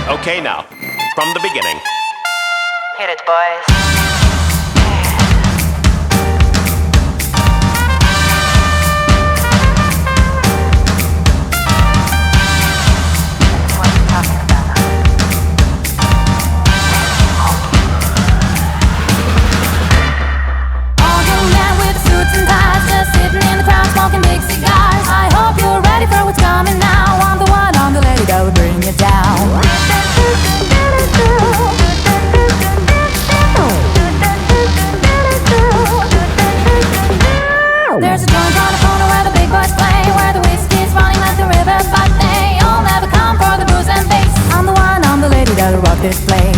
Okay, now, from the beginning. Hit it, boys. Smoking big cigars. I hope you're ready for what's coming now. I'm the one, I'm the lady that will bring you down. There's a joint on the corner where the big boys play, where the whiskey's running like the river, but they all never come for the booze and bass. I'm the one, I'm the lady that'll rock this place.